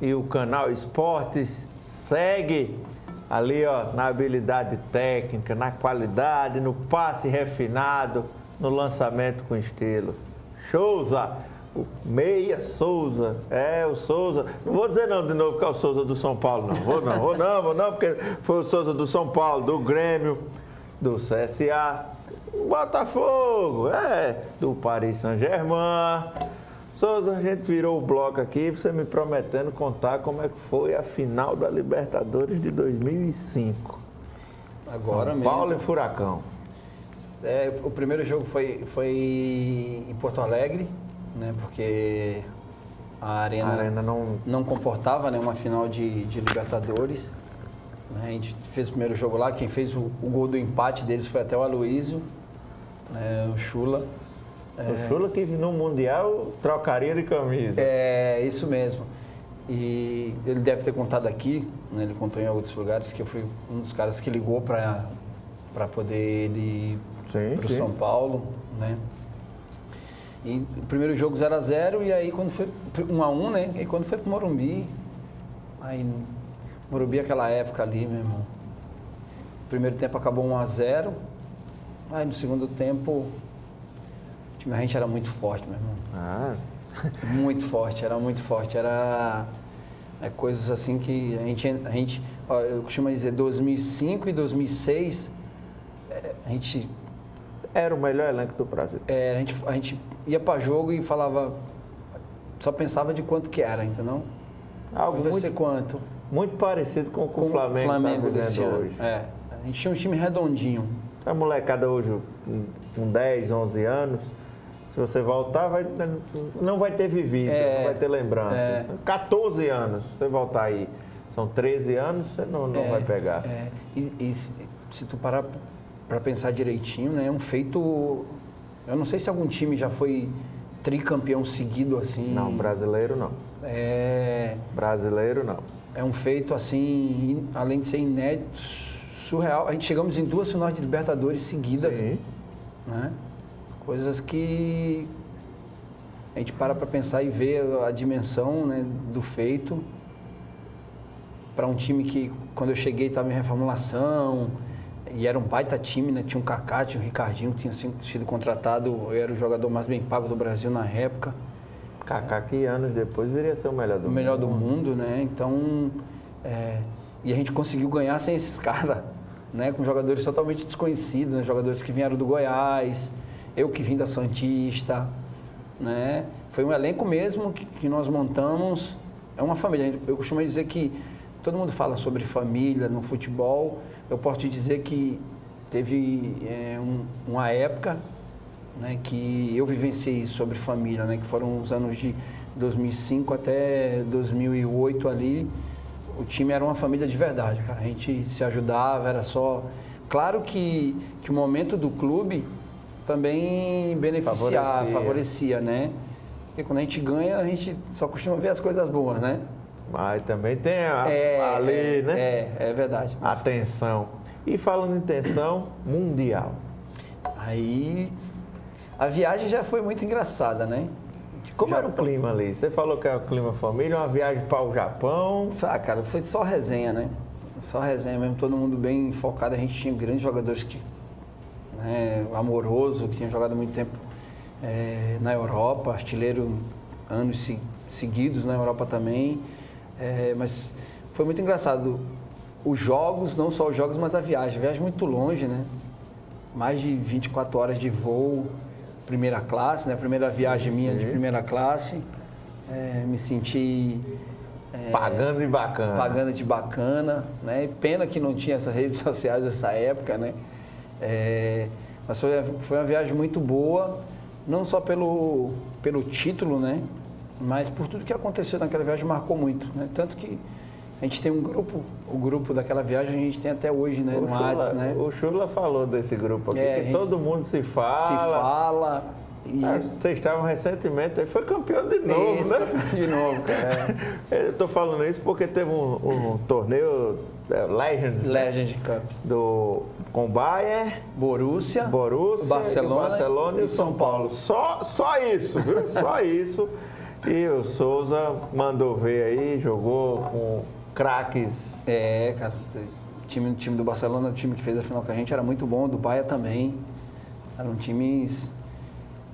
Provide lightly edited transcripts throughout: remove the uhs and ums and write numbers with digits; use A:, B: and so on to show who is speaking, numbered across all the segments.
A: e o canal Esportes segue ali, ó, na habilidade técnica, na qualidade, no passe refinado, no lançamento com estilo. Souza, o Meia Souza, o Souza. Não vou dizer não de novo que é o Souza do São Paulo, não. Vou não, porque foi o Souza do São Paulo, do Grêmio, do CSA, do Botafogo, do Paris Saint-Germain. Souza, a gente virou o bloco aqui, você me prometendo contar como é que foi a final da Libertadores de 2005.
B: Agora
A: São
B: mesmo.
A: Paulo e Furacão.
B: O primeiro jogo foi em Porto Alegre, né, porque a Arena não comportava, né, uma final de Libertadores. A gente fez o primeiro jogo lá, quem fez o gol do empate deles foi até o Aloysio, né, o Chula.
A: O Chula que no Mundial trocaria de camisa.
B: É, isso mesmo. E ele deve ter contado aqui, né, ele contou em outros lugares, que eu fui um dos caras que ligou para poder ir para o São Paulo, né? E o primeiro jogo 0x0, e aí quando foi 1x1, né? E quando foi pro Morumbi, aí Morumbi aquela época ali, meu irmão. O primeiro tempo acabou 1x0, aí no segundo tempo o time da gente era muito forte, meu irmão. Muito forte, era muito forte. Era coisas assim que a gente ó, eu costumo dizer, 2005 e 2006, a gente...
A: Era o melhor elenco do Brasil.
B: A gente ia para jogo e falava, só pensava de quanto que era, entendeu?
A: Algo
B: vai
A: muito,
B: ser quanto?
A: Muito parecido com o Flamengo tá
B: desse ano.
A: hoje.
B: A gente tinha um time redondinho.
A: A molecada hoje, com 10, 11 anos, se você voltar, não vai ter vivido, não vai ter lembrança. 14 anos, você voltar aí, são 13 anos, você não vai pegar.
B: E se tu parar para pensar direitinho, né, é um feito... Eu não sei se algum time já foi tricampeão seguido assim.
A: Não, brasileiro não. Brasileiro não.
B: É um feito assim, além de ser inédito, surreal. A gente chegamos em 2 finais de Libertadores seguidas.
A: Sim.
B: Né? Coisas que a gente para pensar e ver a dimensão, né, do feito. Para um time que, quando eu cheguei, estava em reformulação. E era um baita time, né? Tinha um Kaká, tinha um Ricardinho, que tinha sido contratado. Eu era o jogador mais bem pago do Brasil na época.
A: Kaká, que anos depois viria a ser o melhor do mundo.
B: O melhor do mundo, né? Então, e a gente conseguiu ganhar sem esses caras, né? Com jogadores totalmente desconhecidos, né? Jogadores que vieram do Goiás, eu que vim da Santista, né? Foi um elenco mesmo que nós montamos. É uma família. Eu costumo dizer que todo mundo fala sobre família no futebol. Eu posso te dizer que teve uma época, né, que eu vivenciei sobre família, né, que foram os anos de 2005 até 2008 ali. O time era uma família de verdade, cara. A gente se ajudava, era só... Claro que o momento do clube também favorecia, né? Porque quando a gente ganha, a gente só costuma ver as coisas boas, né?
A: Mas também tem ali, né?
B: É verdade.
A: Atenção. E falando em tensão, Mundial.
B: Aí a viagem já foi muito engraçada, né?
A: Como era o clima ali? Você falou que era o clima família, uma viagem para o Japão.
B: Cara, foi só resenha, né? Só resenha mesmo, todo mundo bem focado. A gente tinha grandes jogadores que... Né, Amoroso, que tinha jogado muito tempo na Europa, artilheiro anos seguidos na Europa também. Mas foi muito engraçado. Os jogos, não só os jogos, mas a viagem. A viagem muito longe, né? Mais de 24 horas de voo, primeira classe, né? Primeira viagem minha de primeira classe. Me senti...
A: pagando de bacana.
B: Pagando de bacana, né? Pena que não tinha essas redes sociais nessa época, né? Mas foi uma viagem muito boa, não só pelo título, né? Mas por tudo que aconteceu naquela viagem marcou muito, né? Tanto que a gente tem um grupo, o grupo daquela viagem a gente tem até hoje, né? No WhatsApp, né?
A: O Chula falou desse grupo aqui, que todo mundo se fala.
B: Se fala. E...
A: vocês estavam recentemente, foi campeão de novo, né?
B: Campeão de novo, cara.
A: Eu tô falando isso porque teve um torneio
B: Legend Cup
A: com o Bayern,
B: Borussia,
A: o Barcelona
B: e o
A: São Paulo. Só isso, viu? Só isso. E o Souza mandou ver aí, jogou com craques.
B: Cara, o time do Barcelona, o time que fez a final com a gente, era muito bom, do Bahia também. Eram times,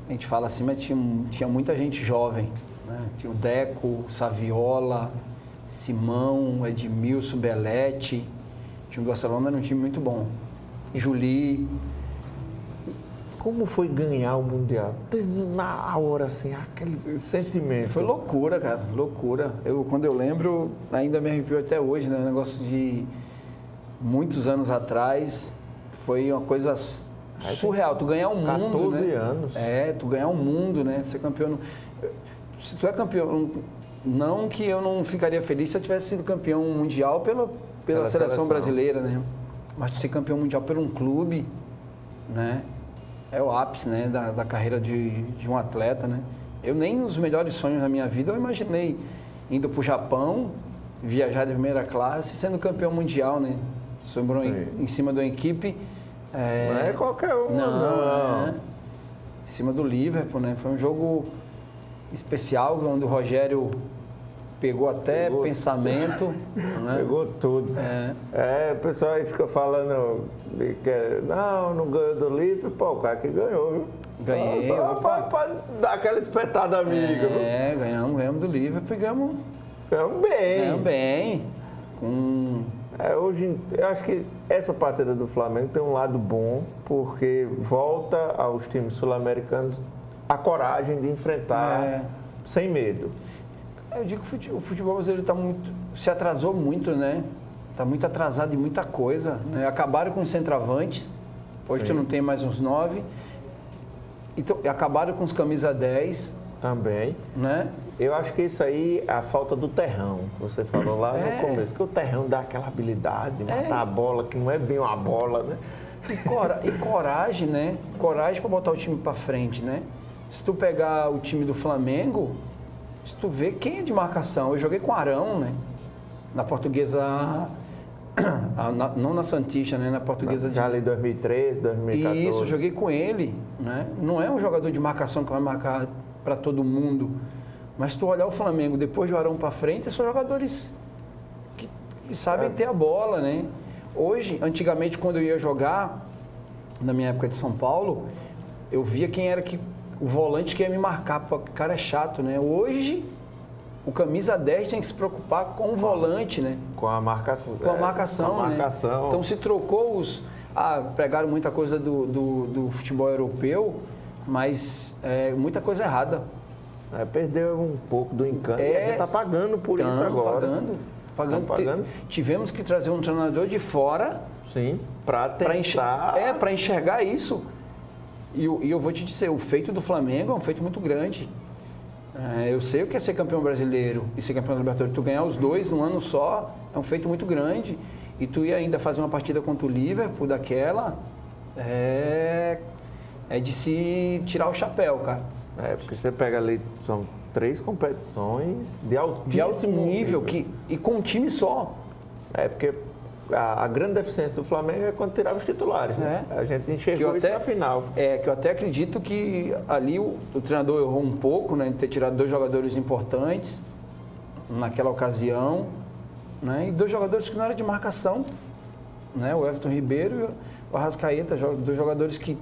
B: a gente fala assim, mas tinha muita gente jovem, né? Tinha o Deco, Saviola, Simão, Edmilson, Belletti. O time do Barcelona era um time muito bom. Juli.
A: Como foi ganhar o Mundial? Teve na hora, assim, aquele sentimento.
B: Foi loucura, cara, loucura. Quando eu lembro, ainda me arrepio até hoje, né? Um negócio de muitos anos atrás, foi uma coisa surreal. Tu ganhar um mundo,
A: 14
B: né?
A: anos.
B: Tu ganhar um mundo, né? Ser campeão. Se tu é campeão, não que eu não ficaria feliz se eu tivesse sido campeão mundial pela seleção brasileira, né? Mas tu ser campeão mundial por um clube, né? É o ápice, né, da carreira de um atleta, né? Eu nem nos melhores sonhos da minha vida eu imaginei indo para o Japão, viajar de primeira classe, sendo campeão mundial, né? Sobrou em cima de uma equipe.
A: Não é qualquer um,
B: não. Em cima do Liverpool, né? Foi um jogo especial, onde o Rogério pegou até pensamento. Né?
A: Pegou tudo. O pessoal aí fica falando que não ganhou do Liverpool, pô, o cara que ganhou, viu?
B: Ganhei.
A: Só para dar aquela espetada amiga.
B: Ganhamos do Liverpool e ganhamos
A: bem.
B: bem.
A: Hoje, eu acho que essa partida do Flamengo tem um lado bom, porque volta aos times sul-americanos a coragem de enfrentar sem medo.
B: Eu digo que o futebol brasileiro se atrasou muito, né? Está muito atrasado em muita coisa. Né? Acabaram com os centroavantes, hoje tu não tem mais uns 9. Então, acabaram com os camisa 10.
A: Também.
B: Né?
A: Eu acho que isso aí é a falta do terrão, que você falou lá no começo, que o terrão dá aquela habilidade de matar a bola, que não é bem uma bola, né?
B: E coragem, né? Coragem para botar o time para frente, né? Se tu pegar o time do Flamengo, se tu vê quem é de marcação, eu joguei com Arão, né? Na Portuguesa, não na Santista, né? Na Portuguesa
A: já ali 2013, 2014.
B: Isso, eu joguei com ele, né? Não é um jogador de marcação que vai marcar para todo mundo, mas se tu olhar o Flamengo depois de Arão para frente, são jogadores que sabem ter a bola, né? Hoje, antigamente, quando eu ia jogar, na minha época de São Paulo, eu via quem era o volante que ia me marcar, porque o cara é chato, né? Hoje, o camisa 10 tem que se preocupar com o volante, né?
A: Com a marcação.
B: Com a marcação, né? Então, se trocou pregaram muita coisa do futebol europeu, mas muita coisa errada.
A: Perdeu um pouco do encanto e a gente está pagando por isso agora.
B: Pagando. Tivemos que trazer um treinador de fora.
A: Sim, para tentar...
B: para enxergar isso. E eu vou te dizer, o feito do Flamengo é um feito muito grande. Eu sei o que é ser campeão brasileiro e ser campeão da Libertadores. Tu ganhar os dois num ano só é um feito muito grande. E tu ir ainda fazer uma partida contra o Liverpool daquela é de se tirar o chapéu, cara.
A: Porque você pega ali, são 3 competições de altíssimo
B: nível e com um time só.
A: Porque a grande deficiência do Flamengo é quando tirava os titulares, né? A gente enxergou isso na final.
B: Que eu até acredito que ali o treinador errou um pouco, né? De ter tirado 2 jogadores importantes naquela ocasião, né? E 2 jogadores que não eram de marcação, né? O Everton Ribeiro e o Arrascaeta, 2 jogadores que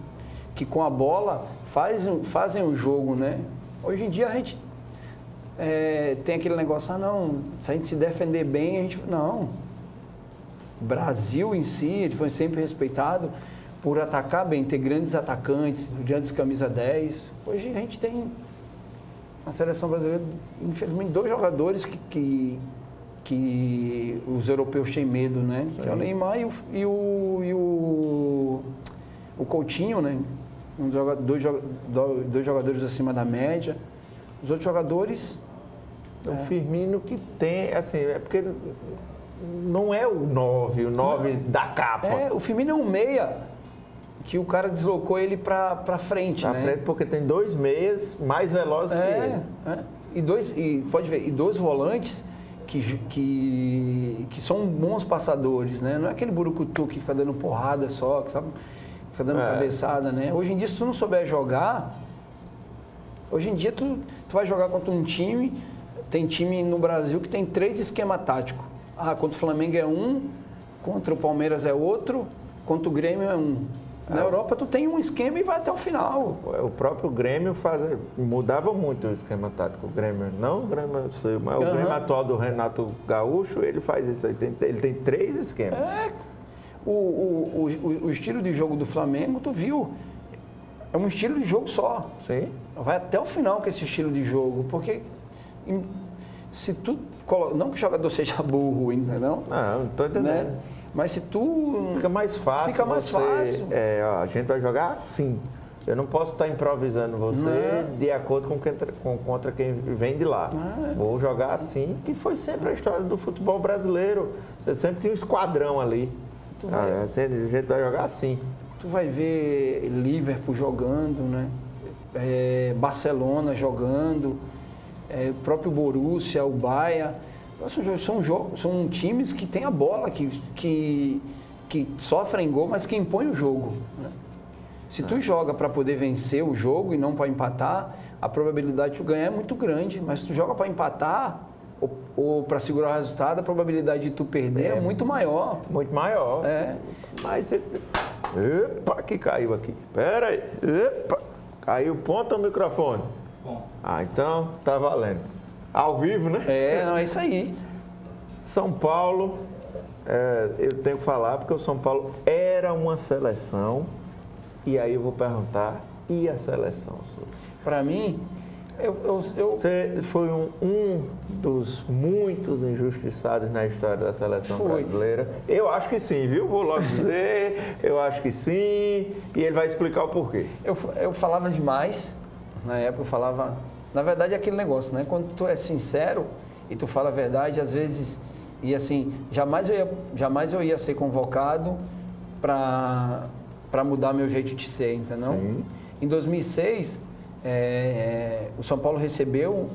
B: com a bola fazem o jogo, né? Hoje em dia a gente tem aquele negócio, se a gente se defender bem, a gente... Não. O Brasil em si, ele foi sempre respeitado por atacar bem, ter grandes atacantes, grandes camisa 10. Hoje a gente tem na seleção brasileira, infelizmente, 2 jogadores que os europeus têm medo, né? Sim. Que é o Neymar e o Coutinho, né? Dois jogadores acima da média. Os outros jogadores...
A: O Firmino que tem, assim, porque não é o 9 da capa.
B: O Firmino é um meia que o cara deslocou ele pra frente, né?
A: Pra frente porque tem 2 meias mais velozes que ele.
B: E pode ver, 2 volantes que são bons passadores, né? Não é aquele burucutu que fica dando porrada só, que sabe? Fica dando cabeçada, né? Hoje em dia, se tu não souber jogar, Hoje em dia, tu vai jogar contra um time, tem time no Brasil que tem 3 esquemas táticos. Contra o Flamengo é um, contra o Palmeiras é outro, contra o Grêmio é um. Na Europa, tu tem um esquema e vai até o final.
A: O próprio Grêmio mudava muito o esquema tático. O Grêmio, não o Grêmio, mas o Grêmio atual do Renato Gaúcho, ele faz isso. Ele tem 3 esquemas.
B: O estilo de jogo do Flamengo, tu viu, é um estilo de jogo só.
A: Sim.
B: Vai até o final com esse estilo de jogo, porque se tu... Não que o jogador seja burro, entendeu?
A: Não estou entendendo.
B: Né? Mas se tu...
A: Fica mais fácil.
B: Fácil.
A: A gente vai jogar assim. Eu não posso estar improvisando você de acordo contra quem vem de lá. Vou jogar assim, que foi sempre a história do futebol brasileiro. Você sempre tinha um esquadrão ali. A gente vai jogar assim.
B: Tu vai ver Liverpool jogando, né? Barcelona jogando, o próprio Borussia, o Bayern. São times que têm a bola, que sofrem gol, mas que impõem o jogo. Né? Se tu joga para poder vencer o jogo e não para empatar, a probabilidade de tu ganhar é muito grande. Mas se tu joga para empatar ou para segurar o resultado, a probabilidade de tu perder é muito maior.
A: Muito maior. Mas epa, que caiu aqui. Pera aí. Epa, caiu ponta no microfone.
C: Bom.
A: Então tá valendo. Ao vivo, né?
B: É isso aí.
A: São Paulo, eu tenho que falar porque o São Paulo era uma seleção. E aí eu vou perguntar, e a seleção?
B: Para mim,
A: Você foi um dos muitos injustiçados na história da seleção brasileira. Eu acho que sim, viu? Vou logo dizer, eu acho que sim. E ele vai explicar o porquê.
B: Eu falava demais. Na época eu falava... Na verdade é aquele negócio, né? Quando tu é sincero e tu fala a verdade, às vezes... E assim, jamais eu ia ser convocado para mudar meu jeito de ser, entendeu?
A: Sim.
B: Em 2006, o São Paulo recebeu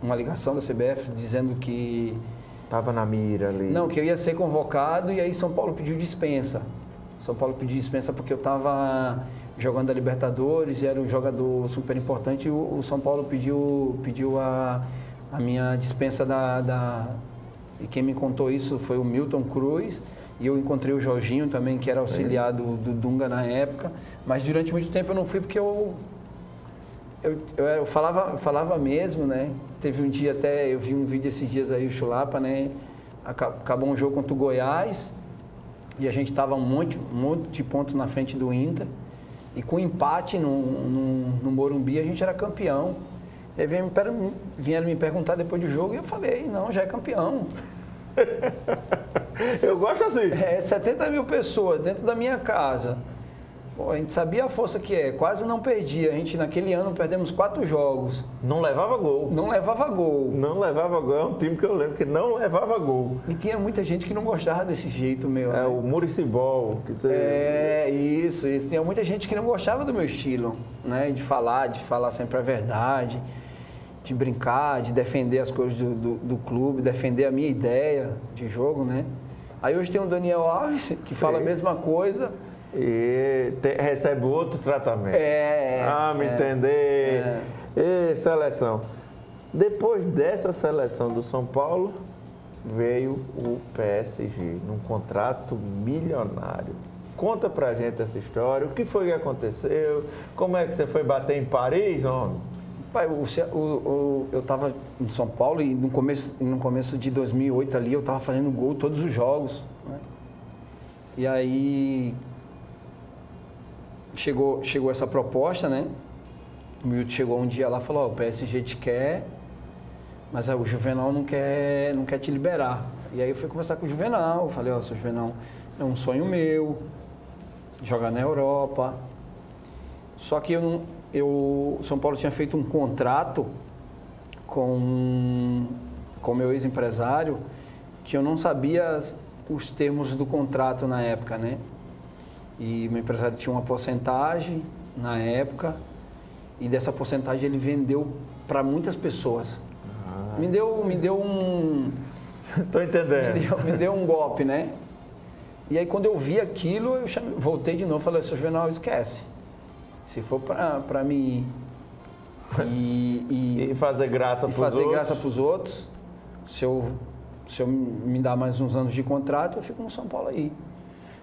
B: uma ligação da CBF dizendo que...
A: Estava na mira ali.
B: Não, que eu ia ser convocado e aí São Paulo pediu dispensa. São Paulo pediu dispensa porque eu estava jogando a Libertadores e era um jogador super importante e o São Paulo pediu a minha dispensa E quem me contou isso foi o Milton Cruz e eu encontrei o Jorginho também, que era auxiliar do Dunga na época. Mas durante muito tempo eu não fui porque eu falava mesmo, né? Teve um dia até, eu vi um vídeo esses dias aí, o Chulapa, né? Acabou um jogo contra o Goiás e a gente estava um monte de pontos na frente do Inter. E com empate no Morumbi a gente era campeão. E aí vieram me perguntar depois do jogo e eu falei, não, já é campeão.
A: Eu gosto assim.
B: 70 mil pessoas dentro da minha casa. Pô, a gente sabia a força que quase não perdia. A gente, naquele ano, perdemos 4 jogos.
A: Não levava gol.
B: Não levava gol.
A: Não levava gol. É um time que eu lembro que não levava gol.
B: E tinha muita gente que não gostava desse jeito meu.
A: Né? O Muricibol.
B: Isso. Tinha muita gente que não gostava do meu estilo, né? De falar sempre a verdade, de brincar, de defender as coisas do clube, defender a minha ideia de jogo, né? Aí hoje tem o Daniel Alves, que fala a mesma coisa.
A: E recebe outro tratamento. Entender. Seleção. Depois dessa seleção do São Paulo, veio o PSG, num contrato milionário. Conta pra gente essa história, o que foi que aconteceu, como é que você foi bater em Paris, homem?
B: Pai, eu estava em São Paulo e no começo de 2008 ali eu estava fazendo gol todos os jogos, né? E aí chegou essa proposta, né? O Milton chegou um dia lá e falou, o PSG te quer, mas o Juvenal não quer te liberar. E aí eu fui conversar com o Juvenal, falei, seu Juvenal, é um sonho meu, jogar na Europa. Só que o São Paulo tinha feito um contrato com meu ex-empresário que eu não sabia os termos do contrato na época, né? E meu empresário tinha uma porcentagem na época e dessa porcentagem ele vendeu para muitas pessoas. Me deu um...
A: Tô entendendo.
B: Me deu um golpe, né? E aí quando eu vi aquilo, voltei de novo e falei, seu Juvenal, esquece. Se for para me
A: E fazer graça para
B: os outros. Se eu me dar mais uns anos de contrato, eu fico no São Paulo aí.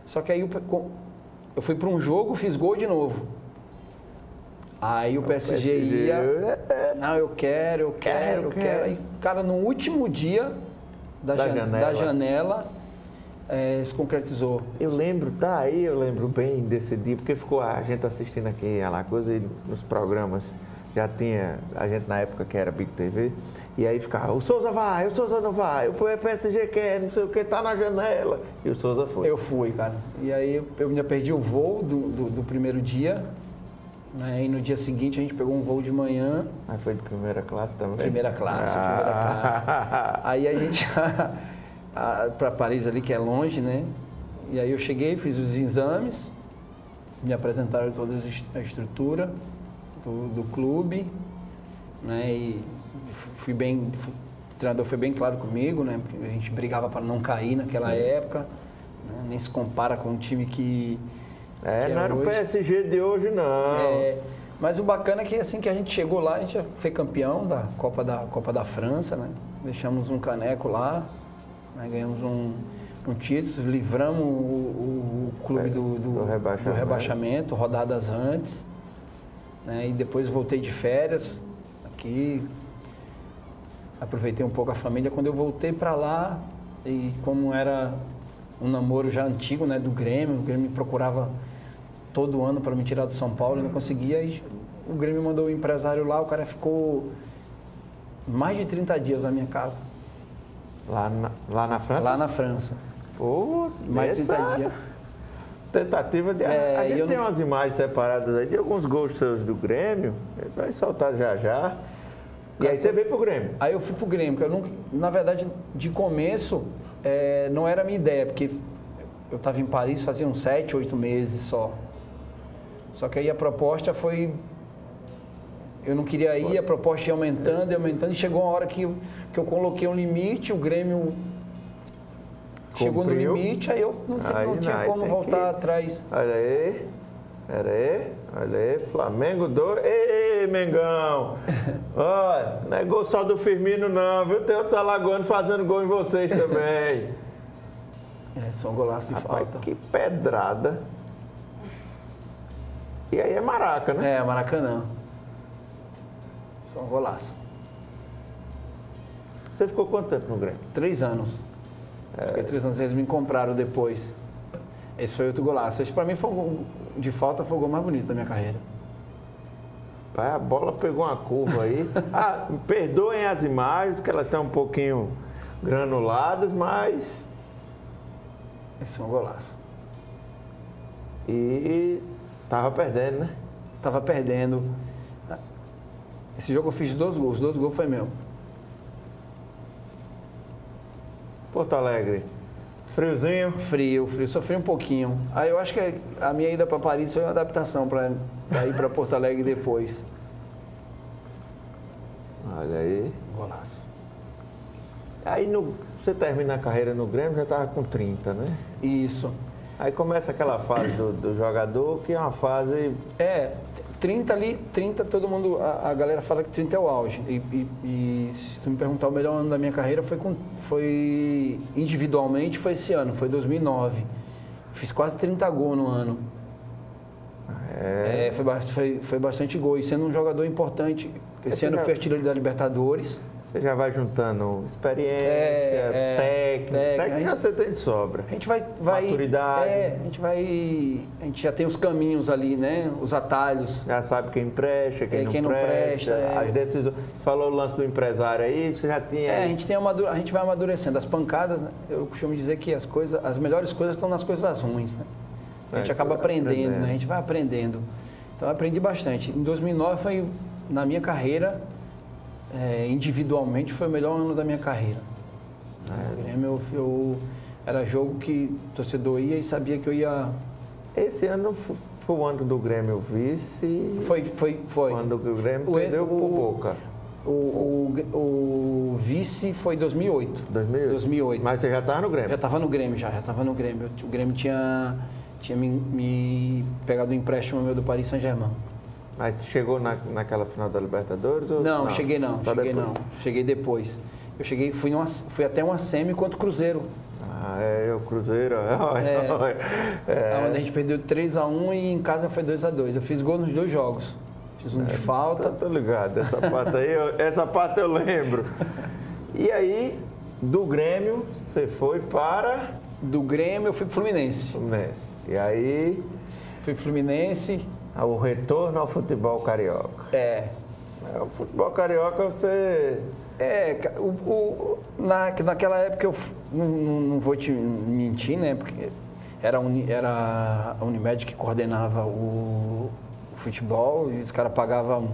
B: Só que aí eu fui para um jogo, fiz gol de novo. Aí o PSG ia... Não, eu quero. Aí, cara, no último dia da janela se concretizou.
A: Eu lembro bem desse dia, porque ficou a gente assistindo aqui a Alagoas e nos programas. Já tinha a gente na época que era Big TV. E aí ficava, o Souza vai, o Souza não vai, o PSG quer, não sei o que, tá na janela. E o Souza foi.
B: Eu fui, cara. E aí eu ainda perdi o voo do primeiro dia. Né? E no dia seguinte a gente pegou um voo de manhã.
A: Aí foi de primeira classe também?
B: Primeira classe. Aí a gente, para Paris ali, que é longe, né? E aí eu cheguei, fiz os exames, me apresentaram toda a estrutura do clube, né? E o treinador foi bem claro comigo, né? Porque a gente brigava para não cair naquela época, né? Nem se compara com um time que
A: não era o PSG de hoje, não.
B: Mas o bacana é que assim que a gente chegou lá, a gente já foi campeão da Copa da França, né? Deixamos um caneco lá, né? Ganhamos um título, livramos o clube do rebaixamento, rodadas antes, né? E depois voltei de férias aqui, aproveitei um pouco a família. Quando eu voltei para lá, e como era um namoro já antigo, né, do Grêmio, o Grêmio me procurava todo ano para me tirar do São Paulo, eu não conseguia, e o Grêmio mandou o empresário lá, o cara ficou mais de 30 dias na minha casa.
A: Lá na França?
B: Lá na França.
A: Pô,
B: mais de 30 dias.
A: Tentativa de... a gente tem umas imagens separadas aí de alguns gols seus do Grêmio, vai soltar já. E aí você veio pro Grêmio?
B: Aí eu fui pro Grêmio, porque na verdade, de começo, não era a minha ideia, porque eu estava em Paris fazia uns 7, 8 meses só. Só que aí a proposta foi... Eu não queria ir, a proposta ia aumentando, e chegou uma hora que eu coloquei um limite, o Grêmio chegou no limite, aí eu não tinha como voltar atrás.
A: Olha aí, Flamengo 2, ei, Mengão, olha, não é gol só do Firmino não, viu, tem outros alagoanos fazendo gol em vocês também.
B: Só um golaço de falta.
A: Que pedrada. E aí é Maraca, né?
B: Maracanã. Só um golaço.
A: Você ficou quanto tempo no Grêmio?
B: 3 anos. Fiquei 3 anos, eles me compraram depois. Esse foi outro golaço. Esse pra mim foi de falta, foi o gol mais bonito da minha carreira.
A: Pai, a bola pegou uma curva aí. Perdoem as imagens, que elas estão um pouquinho granuladas, mas...
B: Esse foi um golaço.
A: E tava perdendo, né?
B: Tava perdendo. Esse jogo eu fiz 2 gols, 2 gols foi meu.
A: Porto Alegre. Friozinho?
B: Frio, sofri um pouquinho. Aí eu acho que a minha ida para Paris foi uma adaptação para ir para Porto Alegre depois.
A: Olha aí.
B: Golaço.
A: Aí você termina a carreira no Grêmio, já estava com 30, né?
B: Isso.
A: Aí começa aquela fase do jogador, que é uma fase...
B: 30 todo mundo, a galera fala que 30 é o auge. E se tu me perguntar, o melhor ano da minha carreira foi individualmente, foi esse ano, foi 2009. Fiz quase 30 gols no ano. Foi bastante gol. E sendo um jogador importante, esse ano foi artilheiro da Libertadores.
A: Você já vai juntando experiência, técnica você tem de sobra.
B: A gente vai
A: maturidade.
B: A gente já tem os caminhos ali, né? Os atalhos.
A: Já sabe quem presta, quem não presta. As decisões. Você falou o lance do empresário aí, você já tinha.
B: A gente vai amadurecendo. As pancadas, né? Eu costumo dizer que as melhores coisas estão nas coisas ruins, né? A gente acaba aprendendo, né? A gente vai aprendendo. Então eu aprendi bastante. Em 2009 foi, na minha carreira, individualmente, foi o melhor ano da minha carreira. Era jogo que o torcedor ia e sabia que eu ia...
A: Esse ano foi o ano do Grêmio vice...
B: Foi.
A: Quando o Grêmio perdeu por Boca.
B: O vice foi em 2008. 2008.
A: Mas você já estava no Grêmio?
B: Já estava no Grêmio, já estava no Grêmio. O Grêmio tinha me pegado um empréstimo meu do Paris Saint-Germain.
A: Mas chegou naquela final da Libertadores? Ou
B: Não, cheguei não. Cheguei depois. Fui até uma semi contra o Cruzeiro.
A: O Cruzeiro.
B: Onde a gente perdeu 3-1 e em casa foi 2-2. Eu fiz gol nos 2 jogos. Fiz um de falta.
A: Tô ligado, essa parte eu lembro. E aí, do Grêmio, você foi para...
B: Do Grêmio eu fui pro Fluminense.
A: E aí...
B: Fui pro Fluminense.
A: O retorno ao futebol carioca. O futebol carioca você...
B: Naquela época eu não vou te mentir, né? Porque era a Unimed que coordenava o futebol e os caras pagavam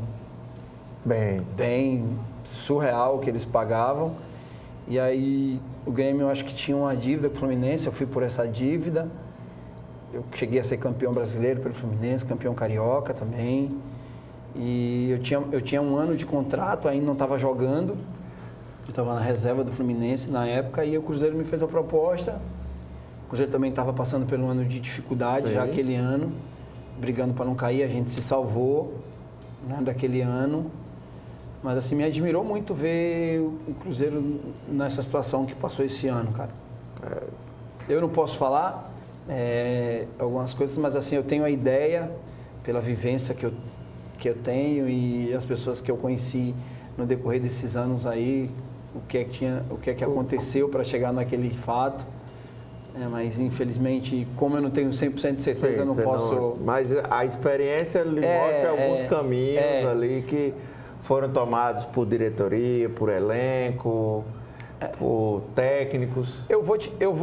B: bem surreal o que eles pagavam. E aí o Grêmio, eu acho que tinha uma dívida com o Fluminense, eu fui por essa dívida. Eu cheguei a ser campeão brasileiro pelo Fluminense, campeão carioca também. E eu tinha 1 ano de contrato, ainda não estava jogando. Eu estava na reserva do Fluminense na época e o Cruzeiro me fez a proposta. O Cruzeiro também estava passando por um ano de dificuldade já aquele ano, brigando para não cair. A gente se salvou, né, daquele ano. Mas assim, me admirou muito ver o Cruzeiro nessa situação que passou esse ano, cara. Eu não posso falar algumas coisas, mas assim, eu tenho a ideia, pela vivência que eu tenho e as pessoas que eu conheci no decorrer desses anos aí, o que é que aconteceu para chegar naquele fato. Mas infelizmente, como eu não tenho 100% de certeza, eu não posso...
A: Mas a experiência lhe mostra alguns caminhos ali que foram tomados por diretoria, por elenco, por técnicos.
B: Eu vou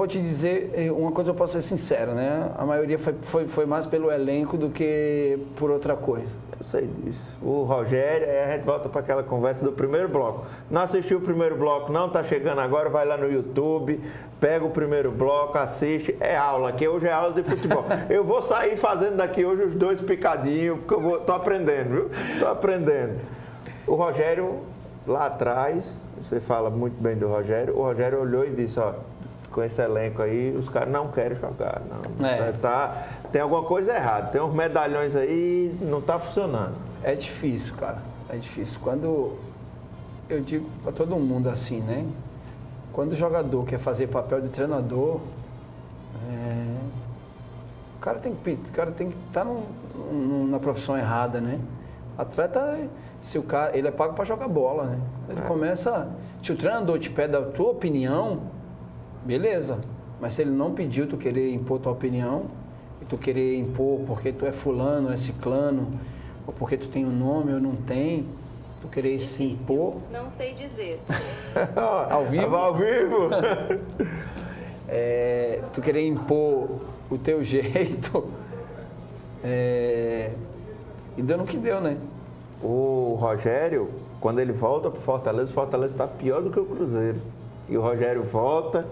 B: te dizer, uma coisa eu posso ser sincero, né? A maioria foi mais pelo elenco do que por outra coisa.
A: Eu sei disso. O Rogério, aí a gente volta para aquela conversa do primeiro bloco. Não assistiu o primeiro bloco, não está chegando agora, vai lá no YouTube, pega o primeiro bloco, assiste. É aula, que hoje é aula de futebol. Eu vou sair fazendo daqui hoje os 2 picadinhos, porque tô aprendendo, viu? Tô aprendendo. O Rogério, lá atrás, você fala muito bem do Rogério, o Rogério olhou e disse, com esse elenco aí, os caras não querem jogar, não. Tem alguma coisa errada, tem uns medalhões aí, não está funcionando.
B: É difícil, cara, é difícil. Quando eu digo para todo mundo assim, né? Quando o jogador quer fazer papel de treinador, o cara tem que estar na profissão errada, né? Atleta, se o cara, ele é pago para jogar bola, né? Ele começa, se o treinador te pede a tua opinião, beleza. Mas se ele não pediu, tu querer impor tua opinião, e tu querer impor porque tu é fulano, é ciclano, ou porque tu tem um nome ou não tem, tu querer se impor...
C: Não sei dizer.
B: Ao vivo?
A: Ao vivo.
B: Tu querer impor o teu jeito, e deu no que deu, né?
A: O Rogério, quando ele volta para o Fortaleza está pior do que o Cruzeiro. E o Rogério volta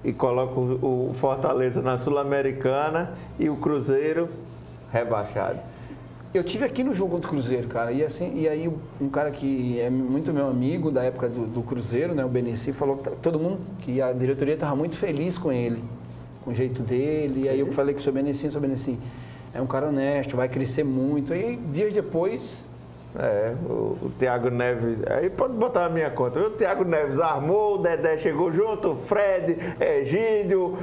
A: e coloca o Fortaleza na Sul-Americana e o Cruzeiro rebaixado.
B: Eu tive aqui no jogo contra o Cruzeiro, cara, e aí um cara que é muito meu amigo da época do Cruzeiro, né, o Beneci, falou que todo mundo, que a diretoria estava muito feliz com ele, com o jeito dele. E aí eu falei que o seu Beneci é um cara honesto, vai crescer muito. E dias depois...
A: o Thiago Neves, aí pode botar na minha conta. O Thiago Neves armou, o Dedé chegou junto, o Fred, Egídio,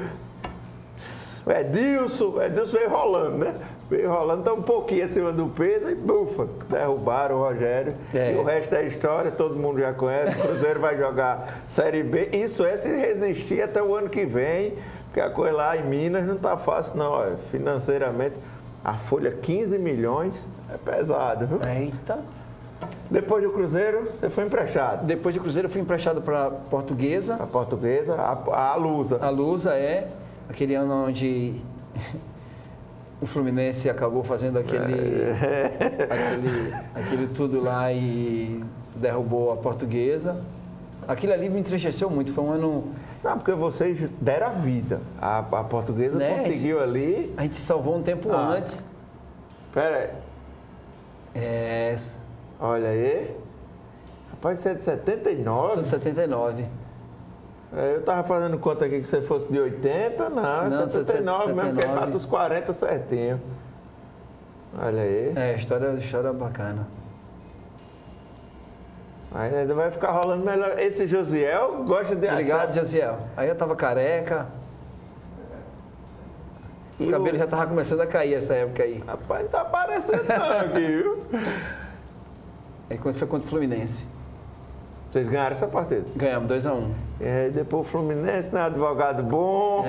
A: o Edilson veio rolando, né? Veio rolando, tá um pouquinho acima do peso e bufa, derrubaram o Rogério. E o resto da história, todo mundo já conhece. O Cruzeiro vai jogar Série B. Isso é se resistir até o ano que vem, porque a coisa lá em Minas não tá fácil não, financeiramente. A folha 15 milhões é pesado, viu?
B: Eita!
A: Depois do Cruzeiro, você foi emprestado?
B: Depois do Cruzeiro, eu fui emprestado para a Portuguesa.
A: A Portuguesa, a Lusa.
B: A Lusa aquele ano onde o Fluminense acabou fazendo aquele tudo lá e derrubou a Portuguesa. Aquilo ali me entristeceu muito, foi um ano...
A: Não, porque vocês deram a vida. A Portuguesa, né, conseguiu ali...
B: A gente se salvou um tempo antes.
A: Pera aí. Olha aí. Rapaz, você é de 79?
B: Sou de 79.
A: Eu tava fazendo conta aqui que você fosse de 80, não 79 mesmo, que é dos 40 certinho. Olha aí.
B: História bacana.
A: Ainda vai ficar rolando melhor. Esse Josiel gosta de
B: Obrigado, Josiel. Aí eu tava careca. Os cabelos já estavam começando a cair essa época aí.
A: Rapaz, não tá aparecendo não aqui, viu?
B: Aí quando foi contra o Fluminense.
A: Vocês ganharam essa partida?
B: Ganhamos 2-1.
A: E aí depois o Fluminense, né? Advogado bom.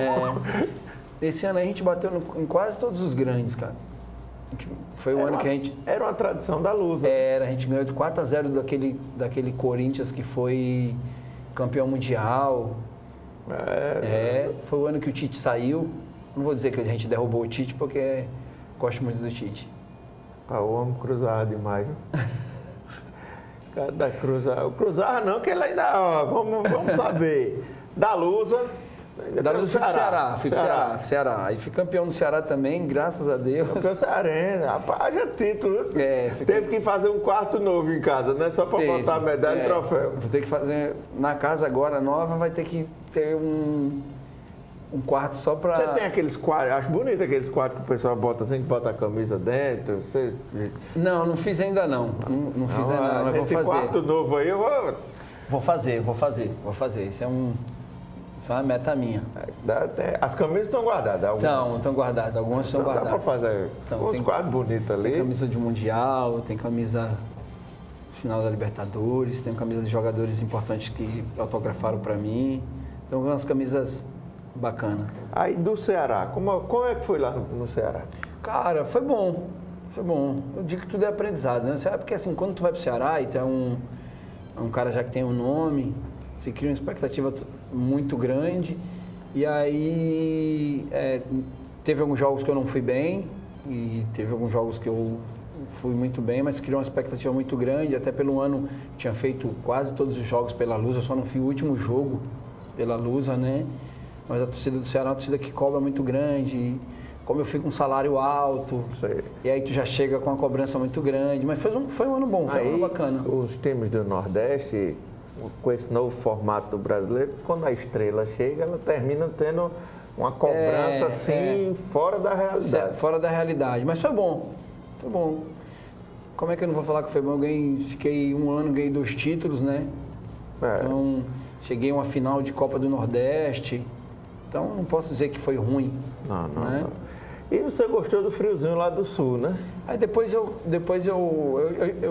B: Esse ano a gente bateu em quase todos os grandes, cara. Foi o ano que a gente...
A: Era uma tradição da Lusa.
B: A gente ganhou de 4-0 daquele Corinthians que foi campeão mundial. Foi o ano que o Tite saiu. Não vou dizer que a gente derrubou o Tite, porque gosto muito do Tite.
A: O homem cruzava demais, né? Cada cruzava não, que ele ainda... Ó, vamos saber. Da Lusa...
B: Da Lusa fui pro Ceará. Aí fui campeão no Ceará também, graças a Deus.
A: Campeão cearense, rapaz, já título. Teve que fazer um quarto novo em casa, né? Só para botar a medalha e troféu.
B: Vou ter que fazer, na casa agora nova, vai ter que ter um quarto só para...
A: Você tem aqueles quadros, acho bonito aqueles quadros que o pessoal bota assim, que bota a camisa dentro. Você...
B: Não fiz ainda não. Não fiz ainda não, mas vou fazer.
A: Esse quarto novo aí eu vou...
B: Vou fazer. Isso é uma meta minha.
A: As camisas estão guardadas?
B: Estão guardadas. Algumas estão guardadas.
A: Dá para fazer uns quadros bonitos ali.
B: Tem camisa de Mundial, tem camisa final da Libertadores, tem camisa de jogadores importantes que autografaram para mim. Então, umas camisas bacanas.
A: Aí do Ceará, como é que foi lá no Ceará?
B: Cara, foi bom. Eu digo que tudo é aprendizado, né? Porque assim, quando tu vai pro Ceará e tu é um cara já que tem um nome, se cria uma expectativa muito grande, e aí teve alguns jogos que eu não fui bem, e teve alguns jogos que eu fui muito bem, mas criou uma expectativa muito grande, até pelo ano tinha feito quase todos os jogos pela Lusa, eu só não fiz o último jogo pela Lusa, né? Mas a torcida do Ceará é uma torcida que cobra muito grande, e como eu fui com um salário alto, e aí tu já chega com uma cobrança muito grande, mas foi um ano bom, foi um ano bacana.
A: Os times do Nordeste, com esse novo formato do brasileiro, quando a estrela chega, ela termina tendo uma cobrança fora da realidade.
B: Fora da realidade, mas foi bom. Como é que eu não vou falar que foi bom? Fiquei um ano, ganhei 2 títulos, né? Então, cheguei a uma final de Copa do Nordeste, então não posso dizer que foi ruim. Não.
A: E você gostou do friozinho lá do Sul, né?
B: Aí depois eu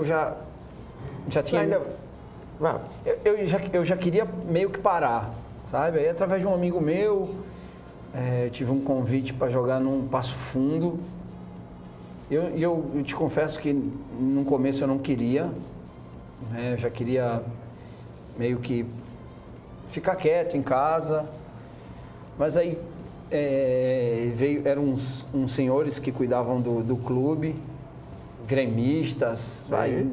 B: já tinha... Eu já queria meio que parar, sabe? Aí através de um amigo meu, tive um convite para jogar num Passo Fundo. Eu te confesso que no começo eu não queria, né? Eu já queria meio que ficar quieto em casa, mas aí eram uns senhores que cuidavam do clube, gremistas, aí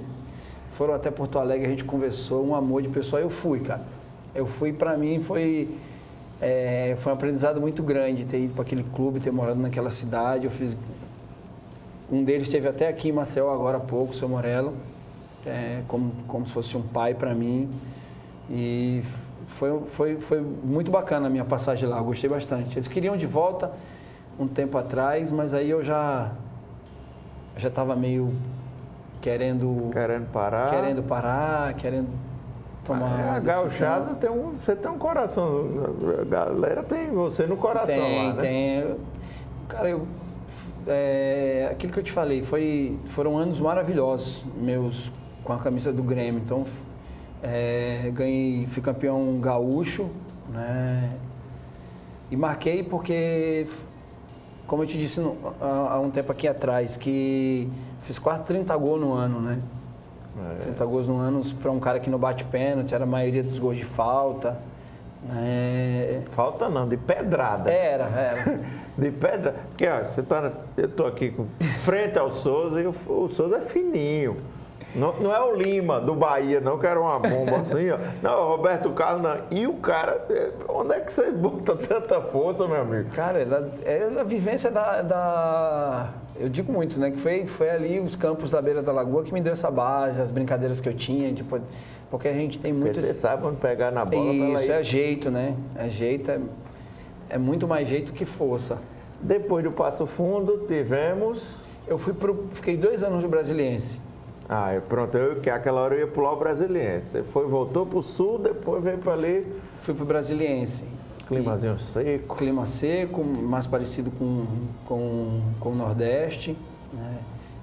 B: foram até Porto Alegre, a gente conversou, um amor de pessoa, eu fui, cara. Para mim foi um aprendizado muito grande ter ido para aquele clube, ter morado naquela cidade. Um deles esteve até aqui em Maceió agora há pouco, o seu Morello, como se fosse um pai para mim. E foi muito bacana a minha passagem lá, eu gostei bastante. Eles queriam de volta um tempo atrás, mas aí eu já estava meio querendo parar, querendo tomar
A: a gauchada você tem um coração, a galera tem você no coração lá, né?
B: Tem. Cara, aquilo que eu te falei, foram anos maravilhosos meus com a camisa do Grêmio. Então, fui campeão gaúcho, né? E marquei porque, como eu te disse há um tempo aqui atrás, que fiz quase 30 gols no ano, né? 30 gols no ano para um cara que não bate pênalti, era a maioria dos gols de falta.
A: Falta não, de pedrada.
B: Era.
A: De pedra. Porque, ó, eu estou aqui frente ao Souza e o Souza é fininho. Não é o Lima do Bahia, não, que era uma bomba assim, ó. Não, o Roberto Carlos, não. E o cara, onde é que você bota tanta força, meu amigo?
B: Cara, é a vivência eu digo muito, né? Que foi ali os campos da beira da lagoa que me deu essa base, as brincadeiras que eu tinha, tipo, porque a gente tem muito...
A: Você sabe onde pegar na bola.
B: Isso, é jeito, né? É muito mais jeito que força.
A: Depois do Passo Fundo, tivemos...
B: Fiquei 2 anos no Brasiliense.
A: Ah, pronto, aquela hora eu ia pular o Brasiliense. Você voltou para o sul, depois veio para ali.
B: Fui para o Brasiliense.
A: Climazinho seco.
B: Clima seco, mais parecido com o Nordeste. Né?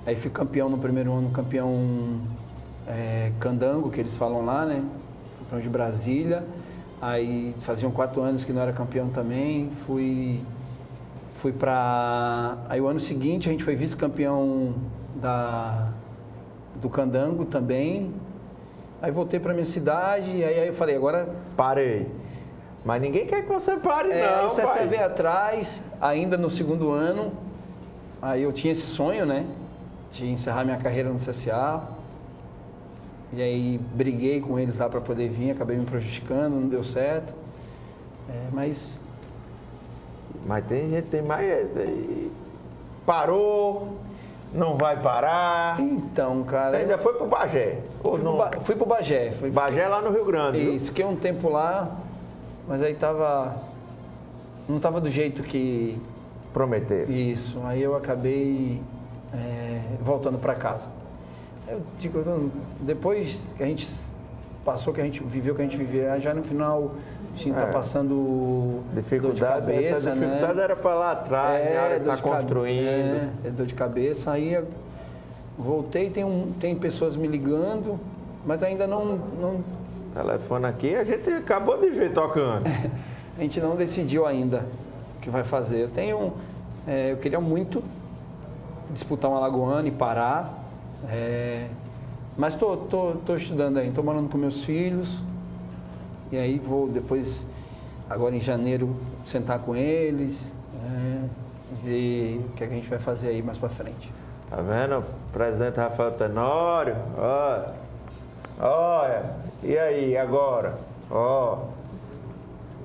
B: Aí fui campeão no primeiro ano, campeão candango, que eles falam lá, né? Campeão de Brasília. Aí faziam 4 anos que não era campeão também. Fui para... Aí o ano seguinte a gente foi vice-campeão do candango também. Aí voltei para minha cidade e aí eu falei, agora...
A: Parei. Mas ninguém quer que você pare, não,
B: o CSA veio atrás, ainda no segundo ano. Aí eu tinha esse sonho, né? De encerrar minha carreira no CSA. E aí briguei com eles lá para poder vir, acabei me prejudicando, não deu certo. Mas
A: tem gente, tem mais... Parou, não vai parar.
B: Então, cara...
A: Você ainda foi pro Bagé?
B: Fui pro Bagé.
A: Bagé lá no Rio Grande, viu?
B: Isso, fiquei um tempo lá, mas aí não tava do jeito que...
A: Prometer.
B: Isso, aí eu acabei voltando para casa. Eu digo, depois que a gente passou, que a gente viveu, já no final a gente está passando dor de cabeça,
A: essa dificuldade, né? Era para lá atrás, na hora de estar construindo.
B: Dor de cabeça, aí eu voltei, tem pessoas me ligando, mas ainda não...
A: Telefone aqui, a gente acabou de ver tocando.
B: A gente não decidiu ainda o que vai fazer. Eu queria muito disputar uma Alagoana e parar. Mas estou estudando aí, estou morando com meus filhos e aí vou depois, agora em janeiro, sentar com eles, ver o que a gente vai fazer aí mais para frente.
A: Tá vendo? Presidente Rafael Tenório, olha, e aí agora?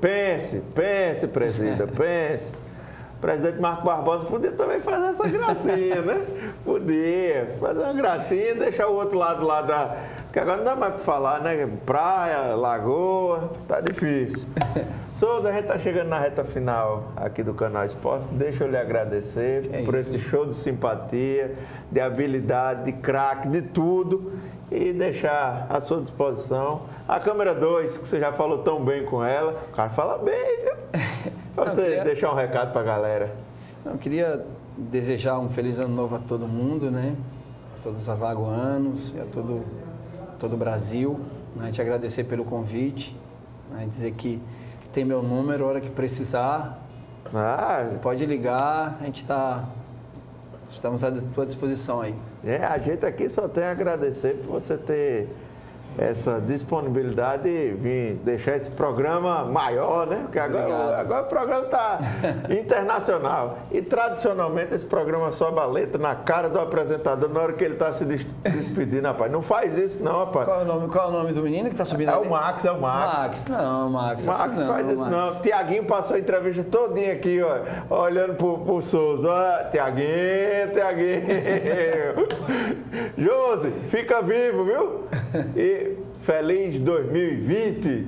A: Pense, presida, pense. O presidente Marco Barbosa podia também fazer essa gracinha, né? Podia fazer uma gracinha e deixar o outro lado lá da... Porque agora não dá mais para falar, né? Praia, lagoa, tá difícil. Souza, a gente tá chegando na reta final aqui do Canal Esporte. Deixa eu lhe agradecer por esse show de simpatia, de habilidade, de craque, de tudo. E deixar à sua disposição a câmera 2, que você já falou tão bem com ela. O cara fala bem, viu? Para você deixar um recado para a galera.
B: Eu queria desejar um feliz ano novo a todo mundo, né? A todos os alagoanos e a todo o Brasil. Né? Te agradecer pelo convite, né? Dizer que tem meu número, a hora que precisar, pode ligar, estamos à tua disposição aí.
A: A gente aqui só tem a agradecer por você ter essa disponibilidade de vir deixar esse programa maior, né? Porque agora o programa está internacional. E tradicionalmente esse programa sobe a letra na cara do apresentador na hora que ele está se despedindo, rapaz. Não faz isso não, rapaz.
B: Qual é o nome do menino que está subindo ali?
A: É o Max.
B: Max, não.
A: Max faz isso não. Tiaguinho passou a entrevista todinha aqui, ó, olhando pro Souza. Tiaguinho. Josi, fica vivo, viu? E feliz 2020!